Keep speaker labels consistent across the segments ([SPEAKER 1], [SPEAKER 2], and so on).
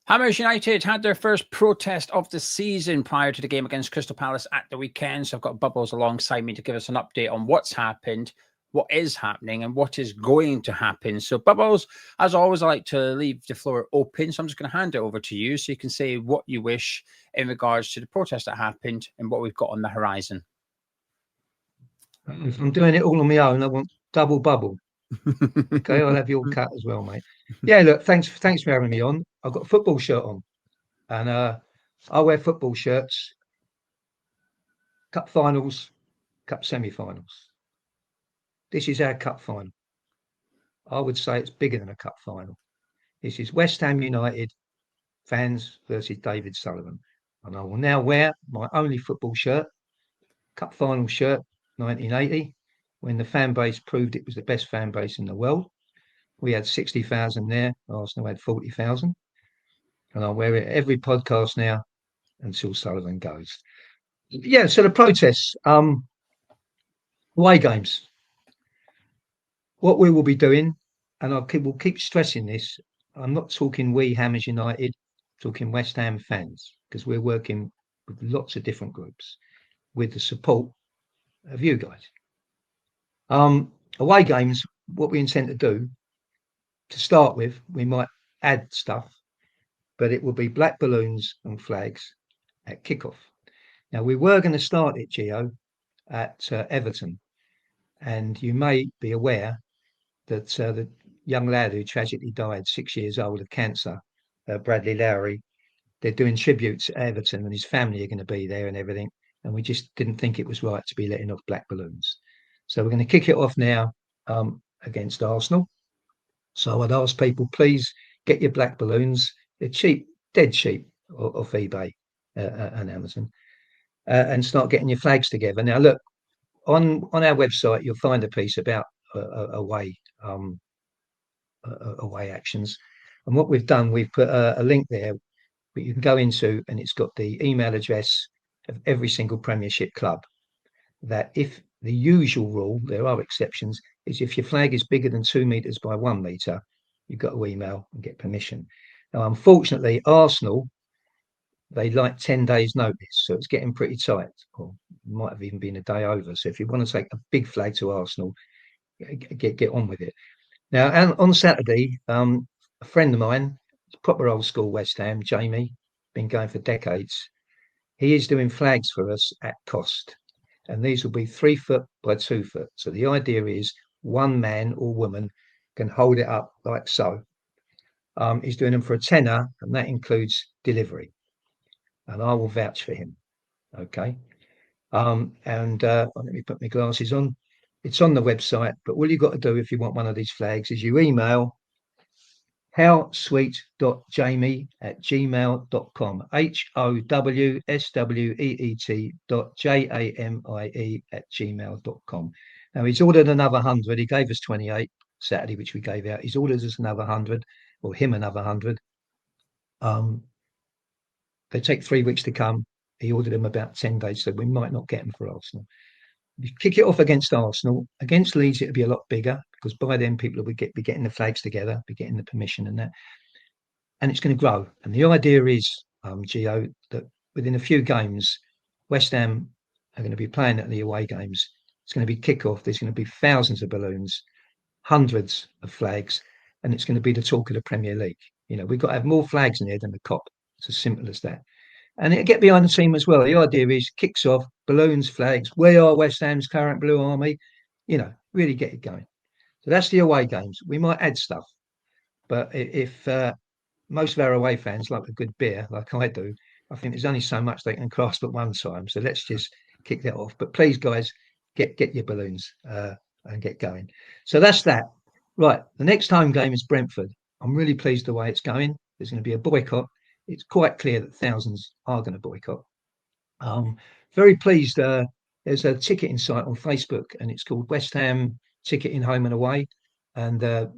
[SPEAKER 1] Hammers United had their first protest of the season prior to the game against Crystal Palace at the weekend. So I've got Bubbles alongside me to give us an update on what's happened, what is happening, and what is going to happen. So Bubbles, as always, I like to leave the floor open. So I'm just going to hand it over to you so you can say what you wish in regards to the protest that happened and what we've got on the horizon.
[SPEAKER 2] If I'm doing it all on my own, I want double bubble. Okay, I'll have your cut as well, mate. Yeah, look, thanks for having me on. I've got a football shirt on, and I wear football shirts, cup finals, cup semi-finals. This is our cup final. I would say it's bigger than a cup final. This is West Ham United fans versus David Sullivan, and I will now wear my only football shirt, cup final shirt, 1980, when the fan base proved it was the best fan base in the world. We had 60,000 there. Arsenal had 40,000. And I'll wear it every podcast now until Sullivan goes. Yeah, so the protests, away games. What we will be doing, and we'll keep stressing this, I'm not talking we Hammers United, I'm talking West Ham fans, because we're working with lots of different groups with the support of you guys. Away games, what we intend to do, to start with, we might add stuff, but it will be black balloons and flags at kickoff. Now, we were going to start it, Gio, at Everton, and you may be aware that the young lad who tragically died 6 years old of cancer, Bradley Lowry, they're doing tributes at Everton, and his family are going to be there and everything, and we just didn't think it was right to be letting off black balloons. So we're going to kick it off now against Arsenal. So I'd ask people, please get your black balloons. They're cheap, dead cheap off eBay and Amazon, and start getting your flags together. Now, look, on our website, you'll find a piece about away actions. And what we've done, we've put a link there that you can go into, and it's got the email address of every single Premiership club. That if the usual rule, there are exceptions, is if your flag is bigger than 2 meters by 1 meter, you've got to email and get permission. Now, unfortunately, Arsenal, they like 10 days notice, so it's getting pretty tight, or might have even been a day over. So if you want to take a big flag to Arsenal, get on with it. Now, on Saturday, a friend of mine, proper old school West Ham, Jamie, been going for decades, he is doing flags for us at cost. And these will be 3 foot by 2 foot. So the idea is one man or woman can hold it up like so. He's doing them for a tenner, and that includes delivery. And I will vouch for him. Okay. Let me put my glasses on. It's on the website, but all you've got to do if you want one of these flags is you email howsweet.jamie@gmail.com. howsweet.jamie@gmail.com. Now, he's ordered another 100. He gave us 28 Saturday, which we gave out. He's ordered us another 100, or him another 100. They take 3 weeks to come. He ordered them about 10 days, so we might not get them for Arsenal. You kick it off against Arsenal. Against Leeds, it'll be a lot bigger, because by then people will be getting the flags together, be getting the permission and that. And it's going to grow. And the idea is, Gio, that within a few games, West Ham are going to be playing at the away games. It's going to be kick-off. There's going to be thousands of balloons, hundreds of flags, and it's going to be the talk of the Premier League. You know, we've got to have more flags in here than the Kop. It's as simple as that. And it'll get behind the team as well. The idea is kicks off, balloons, flags. We are West Ham's current Blue Army. You know, really get it going. So that's the away games. We might add stuff. But if most of our away fans like a good beer, like I do, I think there's only so much they can grasp at one time. So let's just kick that off. But please, guys, get your balloons and get going. So that's that. Right. The next home game is Brentford. I'm really pleased the way it's going. There's going to be a boycott. It's quite clear that thousands are going to boycott. Very pleased. There's a ticketing site on Facebook, and it's called West Ham Ticketing Home and Away, and it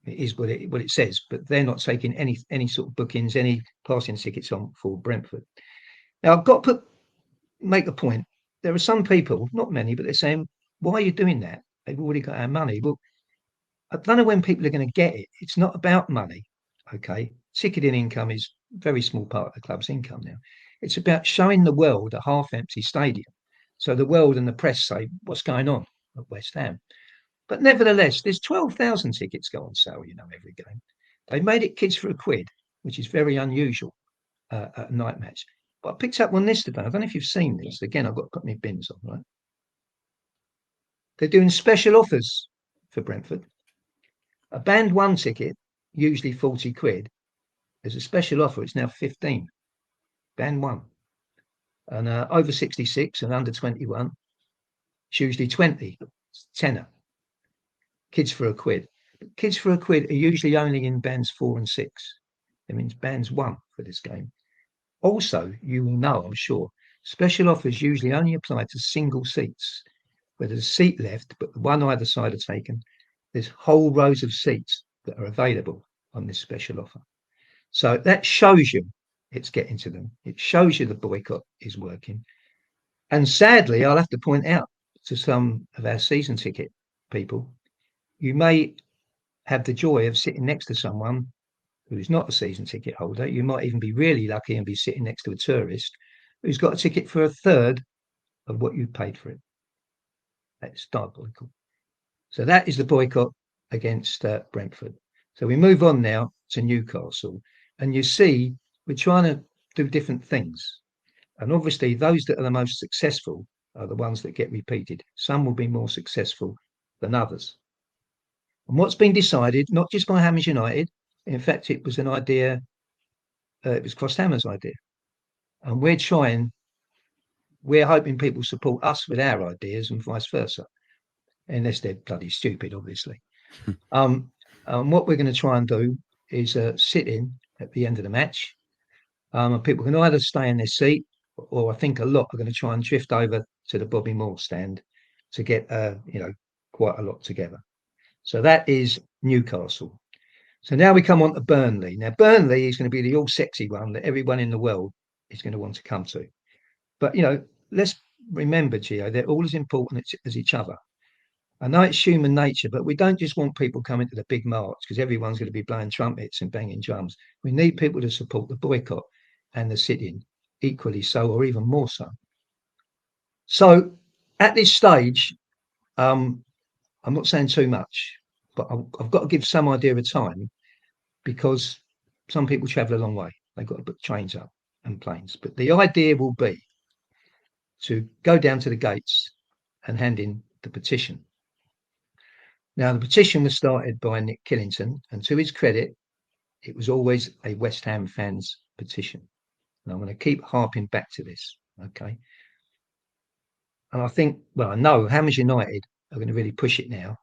[SPEAKER 2] is what it says. But they're not taking any sort of bookings, any passing tickets on for Brentford. Now, I've got to make a point. There are some people, not many, but they're saying, "Why are you doing that? They've already got our money." Well, I don't know when people are going to get it. It's not about money, okay? ticketing income is a very small part of the club's income now. It's about showing the world a half-empty stadium, so the world and the press say, what's going on at West Ham? But nevertheless, there's 12,000 tickets go on sale, every game. They made it kids for a quid, which is very unusual at a night match. But I picked up on this today. I don't know if you've seen this. Again, I've got to put my bins on, right? They're doing special offers for Brentford. A band one ticket, usually 40 quid. There's a special offer. It's now 15. Band one. And over 66 and under 21, it's usually 20. Tenner. Kids for a quid. But kids for a quid are usually only in bands 4 and 6. That means bands 1 for this game. Also, you will know, I'm sure, special offers usually only apply to single seats. Where there's a seat left, but the one either side are taken, there's whole rows of seats that are available on this special offer. So that shows you it's getting to them. It shows you the boycott is working. And sadly, I'll have to point out to some of our season ticket people, you may have the joy of sitting next to someone who's not a season ticket holder. You might even be really lucky and be sitting next to a tourist who's got a ticket for a third of what you paid for it. That's diabolical. So that is the boycott against Brentford. So we move on now to Newcastle, and you see we're trying to do different things. And obviously, those that are the most successful are the ones that get repeated. Some will be more successful than others. And what's been decided, not just by Hammers United, in fact, it was an idea, it was Crosshammer's idea. And we're hoping people support us with our ideas and vice versa, unless they're bloody stupid, obviously. What we're going to try and do is sit in at the end of the match. People can either stay in their seat, or I think a lot are going to try and drift over to the Bobby Moore stand to get, quite a lot together. So that is Newcastle. So now we come on to Burnley. Now, Burnley is going to be the all sexy one that everyone in the world is going to want to come to. But, let's remember, Gio, they're all as important as each other. I know it's human nature, but we don't just want people coming to the big march because everyone's going to be blowing trumpets and banging drums. We need people to support the boycott and the sit-in equally so, or even more so. So at this stage, I'm not saying too much, but I've got to give some idea of time because some people travel a long way. They've got to put trains up and planes. But the idea will be to go down to the gates and hand in the petition. Now, the petition was started by Nick Killington, and to his credit, it was always a West Ham fans petition. And I'm going to keep harping back to this, okay? And I think, well, I know Hammers United are going to really push it now.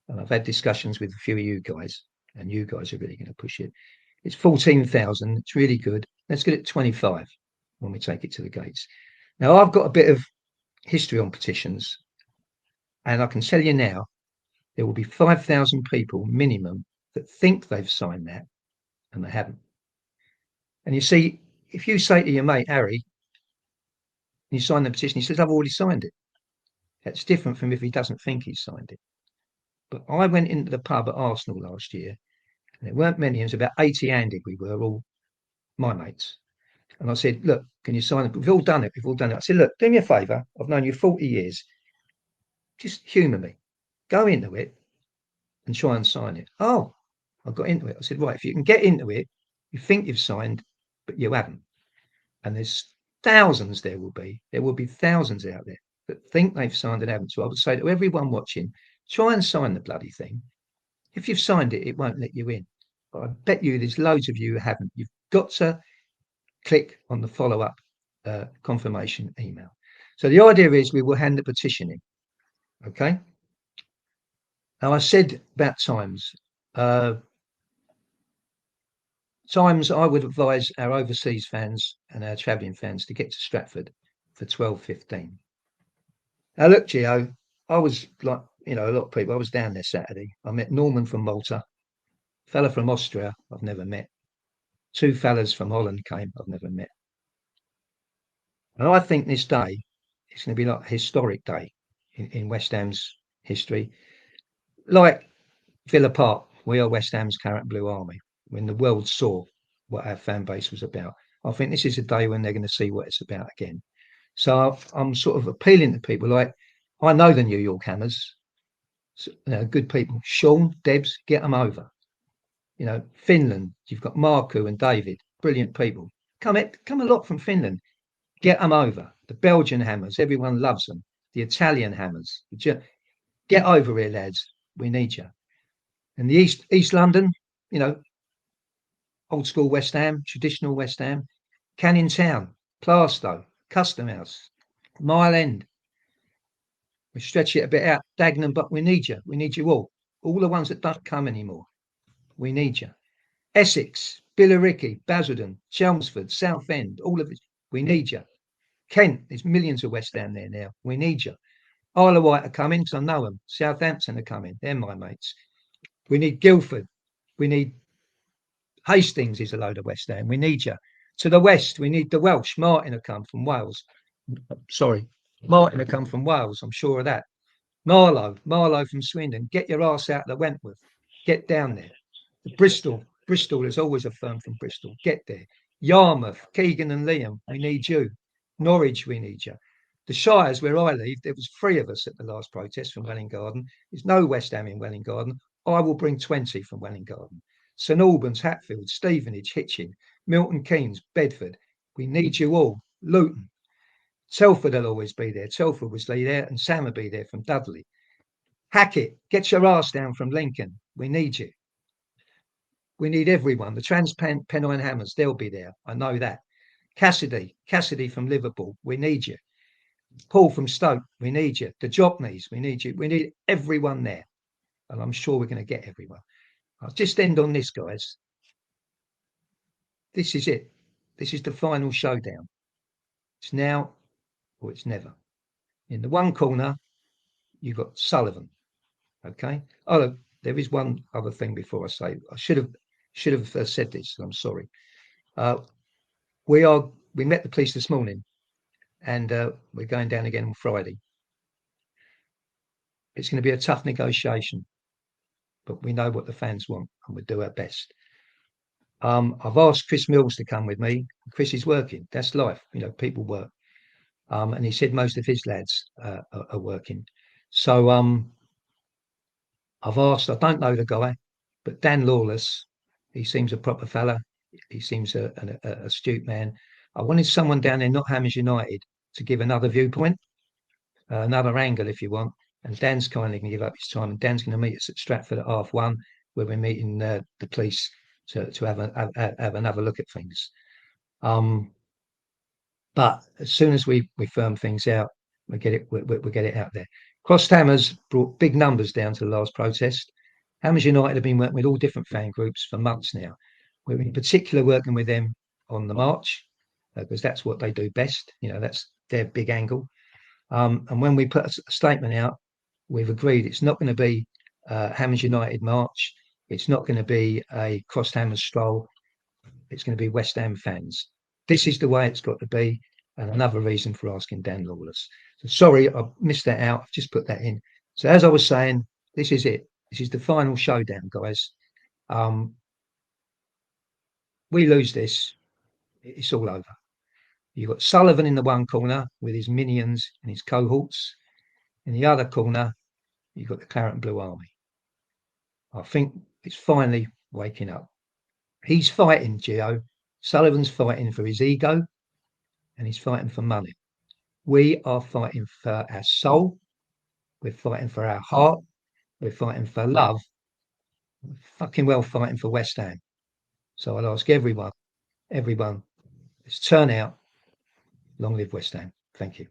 [SPEAKER 2] And I've had discussions with a few of you guys, and you guys are really going to push it. It's 14,000. It's really good. Let's get it 25 when we take it to the gates. Now, I've got a bit of history on petitions, and I can tell you now, there will be 5,000 people minimum that think they've signed that, and they haven't. And you see, if you say to your mate, Harry, you sign the petition, he says, I've already signed it. That's different from if he doesn't think he's signed it. But I went into the pub at Arsenal last year, and there weren't many. It was about 80-handed. We were all my mates. And I said, look, can you sign it? We've all done it. We've all done it. I said, look, do me a favour. I've known you 40 years. Just humour me. Go into it and try and sign it. Oh, I got into it. I said, right, if you can get into it, you think you've signed, but you haven't. And there's thousands there will be thousands out there that think they've signed and haven't. So I would say to everyone watching, try and sign the bloody thing. If you've signed it, it won't let you in. But I bet you there's loads of you who haven't. You've got to click on the follow-up confirmation email. So the idea is we will hand the petition in. Okay. Now I said about times. Times I would advise our overseas fans and our travelling fans to get to Stratford for 12:15. Now look, Gio, I was like, a lot of people. I was down there Saturday. I met Norman from Malta, fella from Austria I've never met, two fellas from Holland came I've never met. And I think this day is going to be like a historic day in West Ham's history. Like Villa Park, we are West Ham's Karren Blue Army. When the world saw what our fan base was about. I think this is a day when they're going to see what it's about again. So I'm sort of appealing to people like, I know the New York Hammers, good people. Sean, Debs, get them over. Finland, you've got Marku and David, brilliant people. Come a lot from Finland. Get them over. The Belgian Hammers, everyone loves them. The Italian Hammers, get over here, lads. We need you. And the East London, old school West Ham, traditional West Ham, Canning Town, Plaistow, Custom House, Mile End. We stretch it a bit out, Dagenham, but we need you. We need you all. All the ones that don't come anymore. We need you. Essex, Billericay, Basildon, Chelmsford, Southend, all of it. We need you. Kent, there's millions of West Ham there now. We need you. Isle of Wight are coming because I know them. Southampton are coming. They're my mates. We need Guildford. We need Hastings is a load of West Ham. We need you. To the west, we need the Welsh. Martin have come from Wales. Sorry. Martin have come from Wales. I'm sure of that. Marlow from Swindon. Get your ass out of Wentworth. Get down there. Bristol is always a firm from Bristol. Get there. Yarmouth, Keegan and Liam, we need you. Norwich, we need you. The Shires, where I live, there was 3 of us at the last protest from Welwyn Garden. There's no West Ham in Welwyn Garden. I will bring 20 from Welwyn Garden. St Albans, Hatfield, Stevenage, Hitchin, Milton Keynes, Bedford. We need you all. Luton. Telford will always be there. Telford was there, and Sam will be there from Dudley. Hackett, get your ass down from Lincoln. We need you. We need everyone. The Transpennine Hammers, they'll be there. I know that. Cassidy from Liverpool, we need you. Paul from Stoke, we need you. The Jopneys, we need you. We need everyone there. And I'm sure we're going to get everyone. I'll just end on this, guys. This is it. This is the final showdown. It's now or it's never. In the one corner, you've got Sullivan. Okay. Oh, there is one other thing before I say. I should have said this. I'm sorry. We met the police this morning, and we're going down again on Friday. It's going to be a tough negotiation, but we know what the fans want, and we'll do our best. I've asked Chris Mills to come with me. Chris is working. That's life. People work. And he said most of his lads are working. So I've asked. I don't know the guy, but Dan Lawless. He seems a proper fella. He seems an astute man. I wanted someone down there, not Hammers United, to give another viewpoint, another angle, if you want. And Dan's kindly going to give up his time. And Dan's going to meet us at Stratford at 1:30, where we're meeting the police to have another look at things. But as soon as we firm things out, we'll get it out there. Crossed Hammers brought big numbers down to the last protest. Hammers United have been working with all different fan groups for months now. We're in particular working with them on the march, because that's what they do best. That's their big angle. And when we put a statement out, we've agreed it's not going to be Hammers United march. It's not going to be a Crossed Hammers stroll. It's going to be West Ham fans. This is the way it's got to be. And another reason for asking Dan Lawless. So sorry, I missed that out. I've just put that in. So as I was saying, this is it. This is the final showdown, guys. We lose this, it's all over. You've got Sullivan in the one corner with his minions and his cohorts. In the other corner, you've got the Claret and Blue Army. I think it's finally waking up. He's fighting, Gio. Sullivan's fighting for his ego, and he's fighting for money. We are fighting for our soul. We're fighting for our heart. We're fighting for love. We're fucking well fighting for West Ham. So I'll ask everyone, let's turn out. Long live West Ham. Thank you.